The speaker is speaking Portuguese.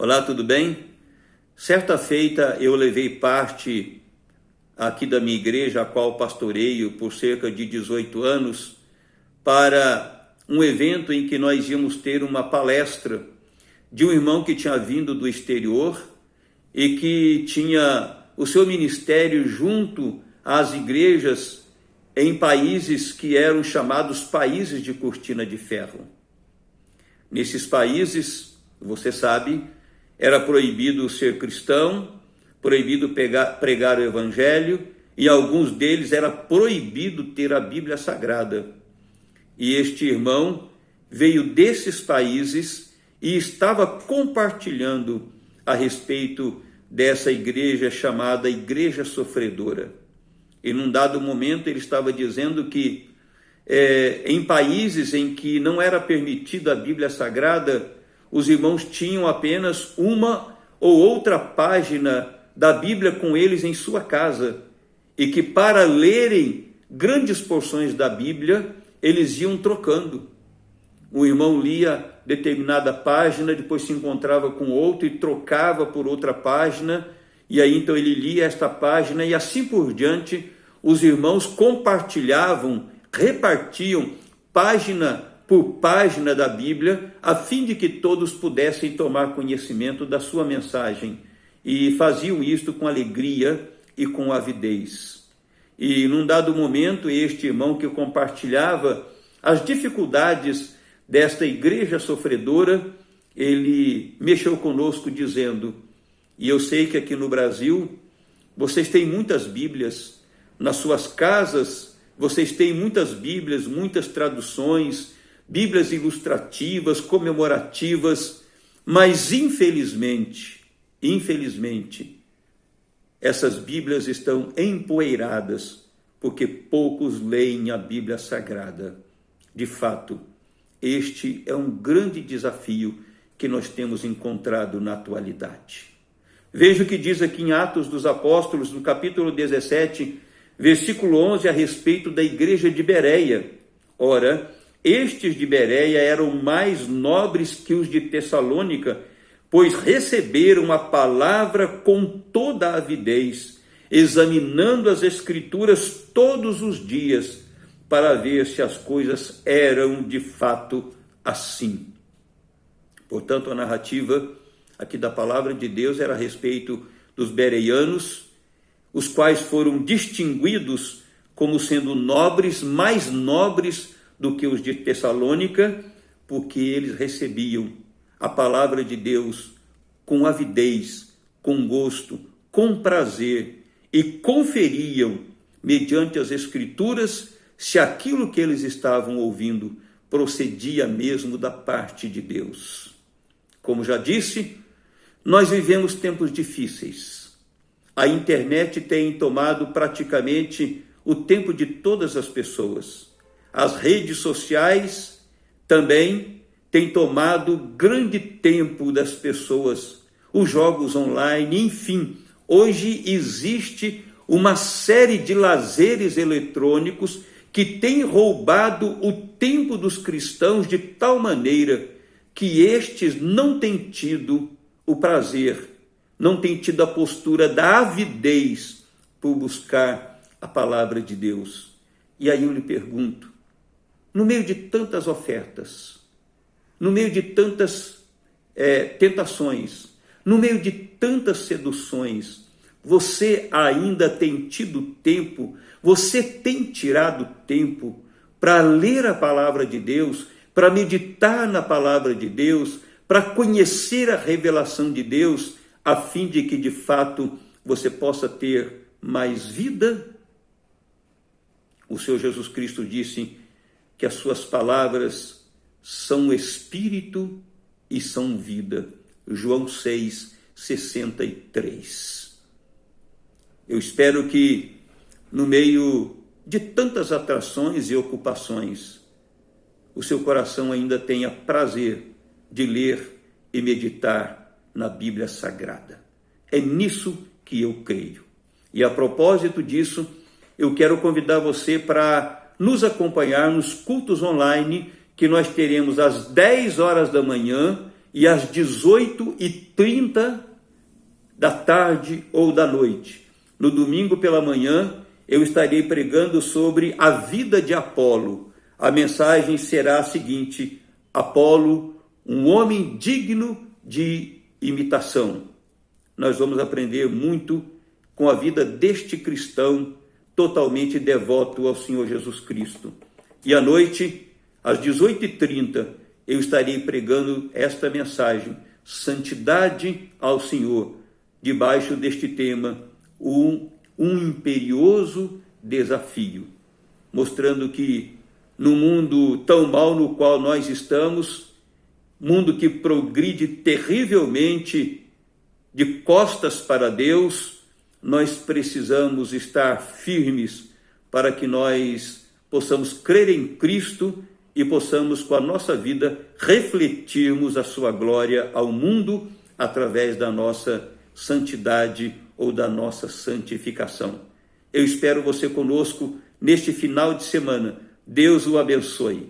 Olá, tudo bem? Certa feita eu levei parte aqui da minha igreja, a qual pastoreio por cerca de 18 anos, para um evento em que nós íamos ter uma palestra de um irmão que tinha vindo do exterior e que tinha o seu ministério junto às igrejas em países que eram chamados países de cortina de ferro. Nesses países, você sabe, era proibido ser cristão, proibido pregar o evangelho, e alguns deles era proibido ter a Bíblia Sagrada. E este irmão veio desses países e estava compartilhando a respeito dessa igreja chamada Igreja Sofredora. E num dado momento ele estava dizendo que em países em que não era permitida a Bíblia Sagrada, os irmãos tinham apenas uma ou outra página da Bíblia com eles em sua casa, e que para lerem grandes porções da Bíblia, eles iam trocando. O irmão lia determinada página, depois se encontrava com outro e trocava por outra página, e aí então ele lia esta página e assim por diante. Os irmãos compartilhavam, repartiam página por página da Bíblia, a fim de que todos pudessem tomar conhecimento da sua mensagem, e faziam isto com alegria e com avidez. E num dado momento, este irmão que compartilhava as dificuldades desta igreja sofredora, ele mexeu conosco dizendo: e eu sei que aqui no Brasil vocês têm muitas Bíblias, nas suas casas vocês têm muitas Bíblias, muitas traduções, Bíblias ilustrativas, comemorativas, mas infelizmente, essas Bíblias estão empoeiradas, porque poucos leem a Bíblia Sagrada. De fato, este é um grande desafio que nós temos encontrado na atualidade. Veja o que diz aqui em Atos dos Apóstolos, no capítulo 17, versículo 11, a respeito da igreja de Bereia. Ora, estes de Bereia eram mais nobres que os de Tessalônica, pois receberam a palavra com toda a avidez, examinando as Escrituras todos os dias, para ver se as coisas eram de fato assim. Portanto, a narrativa aqui da palavra de Deus era a respeito dos bereianos, os quais foram distinguidos como sendo nobres, mais nobres do que os de Tessalônica, porque eles recebiam a palavra de Deus com avidez, com gosto, com prazer, e conferiam, mediante as Escrituras, se aquilo que eles estavam ouvindo procedia mesmo da parte de Deus. Como já disse, nós vivemos tempos difíceis. A internet tem tomado praticamente o tempo de todas as pessoas. As redes sociais também têm tomado grande tempo das pessoas. Os jogos online, enfim. Hoje existe uma série de lazeres eletrônicos que têm roubado o tempo dos cristãos de tal maneira que estes não têm tido o prazer, não têm tido a postura da avidez por buscar a palavra de Deus. E aí eu lhe pergunto, no meio de tantas ofertas, no meio de tantas tentações, no meio de tantas seduções, você ainda tem tido tempo, você tem tirado tempo para ler a palavra de Deus, para meditar na palavra de Deus, para conhecer a revelação de Deus, a fim de que de fato você possa ter mais vida? O Senhor Jesus Cristo disse que as suas palavras são espírito e são vida. João 6:63. Eu espero que no meio de tantas atrações e ocupações, o seu coração ainda tenha prazer de ler e meditar na Bíblia Sagrada. É nisso que eu creio. E a propósito disso, eu quero convidar você para nos acompanhar nos cultos online que nós teremos às 10 horas da manhã e às 18h30 da tarde ou da noite. No domingo pela manhã, eu estarei pregando sobre a vida de Apolo. A mensagem será a seguinte: Apolo, um homem digno de imitação. Nós vamos aprender muito com a vida deste cristão totalmente devoto ao Senhor Jesus Cristo. E à noite, às 18h30, eu estarei pregando esta mensagem, Santidade ao Senhor, debaixo deste tema, um imperioso desafio, mostrando que no mundo tão mau no qual nós estamos, mundo que progride terrivelmente de costas para Deus, nós precisamos estar firmes para que nós possamos crer em Cristo e possamos, com a nossa vida, refletirmos a sua glória ao mundo através da nossa santidade ou da nossa santificação. Eu espero você conosco neste final de semana. Deus o abençoe.